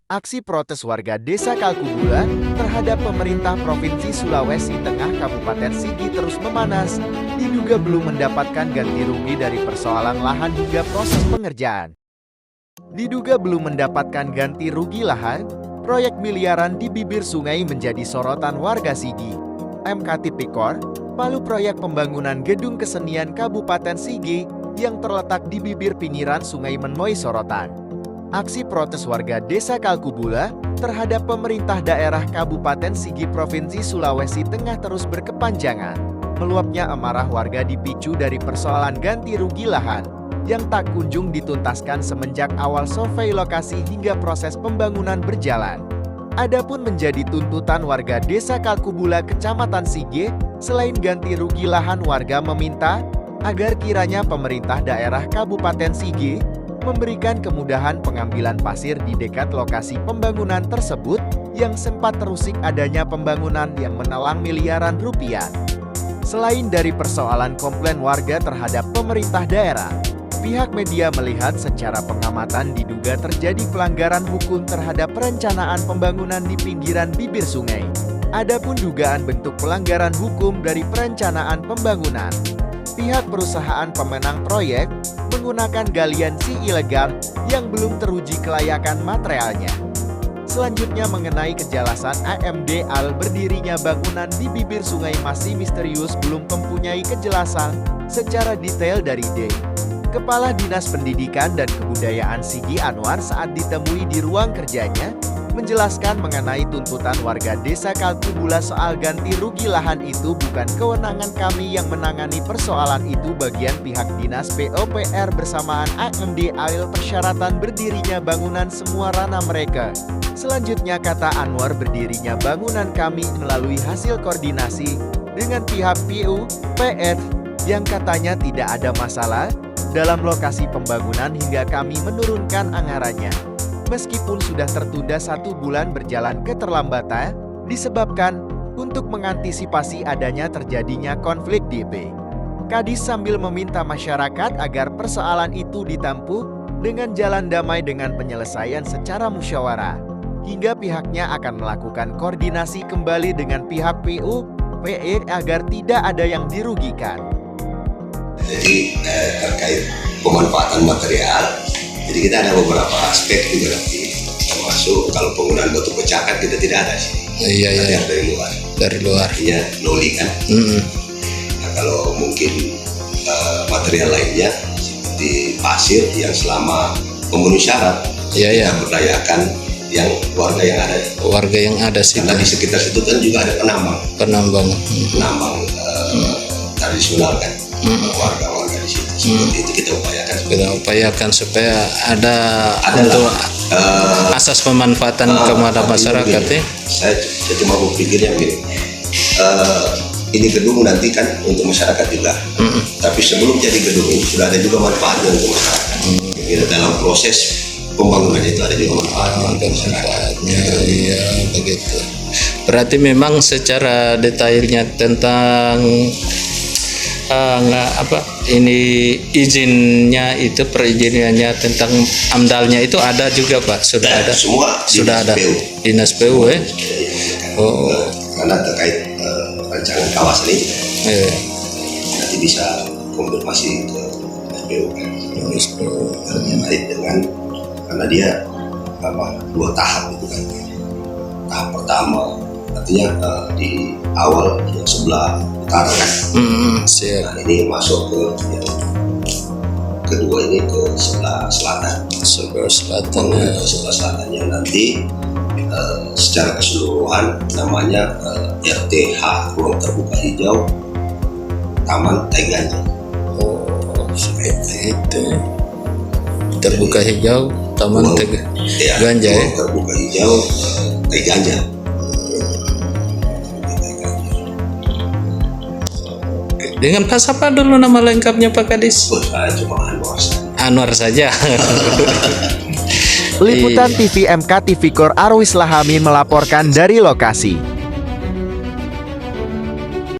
Aksi protes warga Desa Kalkubula terhadap pemerintah Provinsi Sulawesi Tengah Kabupaten Sigi terus memanas, diduga belum mendapatkan ganti rugi dari persoalan lahan hingga proses pengerjaan. Diduga belum mendapatkan ganti rugi lahan, proyek miliaran di bibir sungai menjadi sorotan warga Sigi. MK Tipikor, palu proyek pembangunan gedung kesenian Kabupaten Sigi yang terletak di bibir pinggiran Sungai menuai sorotan. Aksi protes warga Desa Kalkubula terhadap pemerintah daerah Kabupaten Sigi Provinsi Sulawesi Tengah terus berkepanjangan. Meluapnya amarah warga dipicu dari persoalan ganti rugi lahan yang tak kunjung dituntaskan semenjak awal survei lokasi hingga proses pembangunan berjalan. Adapun menjadi tuntutan warga Desa Kalkubula Kecamatan Sigi, selain ganti rugi lahan, warga meminta agar kiranya pemerintah daerah Kabupaten Sigi memberikan kemudahan pengambilan pasir di dekat lokasi pembangunan tersebut yang sempat terusik adanya pembangunan yang menelan miliaran rupiah. Selain dari persoalan komplain warga terhadap pemerintah daerah, pihak media melihat secara pengamatan diduga terjadi pelanggaran hukum terhadap perencanaan pembangunan di pinggiran bibir sungai. Adapun dugaan bentuk pelanggaran hukum dari perencanaan pembangunan, pihak perusahaan pemenang proyek menggunakan galian si ilegal yang belum teruji kelayakan materialnya. Selanjutnya mengenai kejelasan AMD al berdirinya bangunan di bibir sungai masih misterius, belum mempunyai kejelasan secara detail dari D. Kepala Dinas Pendidikan dan Kebudayaan Sigi Anwar saat ditemui di ruang kerjanya, menjelaskan mengenai tuntutan warga Desa Kalkubula soal ganti rugi lahan itu bukan kewenangan kami yang menangani persoalan itu, bagian pihak Dinas PUPR bersamaan AMD AIL, persyaratan berdirinya bangunan semua ranah mereka. Selanjutnya kata Anwar, berdirinya bangunan kami melalui hasil koordinasi dengan pihak PUPR yang katanya tidak ada masalah dalam lokasi pembangunan hingga kami menurunkan anggarannya. Meskipun sudah tertunda 1 bulan berjalan, keterlambatan disebabkan untuk mengantisipasi adanya terjadinya konflik DP. Kadis sambil meminta masyarakat agar persoalan itu ditempuh dengan jalan damai dengan penyelesaian secara musyawarah, hingga pihaknya akan melakukan koordinasi kembali dengan pihak PUPR agar tidak ada yang dirugikan. Jadi terkait pemanfaatan material, jadi kita ada beberapa aspek juga nanti, termasuk kalau penggunaan batu pecahan kita tidak ada sih. Iya. Dari luar. Iya, noli kan. Nah, kalau mungkin material lainnya seperti pasir yang selama memenuhi syarat, kita berdayakan yang warga yang ada. Warga yang ada sih. Karena di sekitar situ kan juga ada penambang tradisional kan. Warga-warga di situ. Seperti itu kita upayakan supaya ada untuk asas pemanfaatan kepada masyarakat ya. Saya cuma berpikirnya begini, ini gedung nanti kan untuk masyarakat juga, tapi sebelum jadi gedung ini sudah ada juga manfaatnya untuk masyarakat. Dalam proses pembangunan itu ada juga manfaatnya untuk masyarakat. Iya, begitu. Berarti memang secara detailnya tentang ini izinnya itu, perizinannya tentang AMDALnya itu ada juga Pak, sudah ada. Semua sudah ada. Dinas PU ya. Karena terkait rancangan kawasan ini, nanti bisa konfirmasi ke PU kan. Terkait dengan karena dia 2 tahap itu kan. Tahap pertama artinya di awal yang sebelah utara kan. Siap. Nah, ini masuk ke yang kedua ini ke sebelah selatan. Sebelah selatan. Sebelah selatan yang nanti secara keseluruhan namanya RTH, ruang terbuka hijau Taman Tai Ganja. Seperti itu. Terbuka hijau Taman Tai Ganja ya. Terbuka hijau Tai Ganja. Dengan pas apa dulu nama lengkapnya Pak Kadis? Saya cuma Anwar saja. Liputan TV MK Tipikor Arwis Lahamin melaporkan dari lokasi.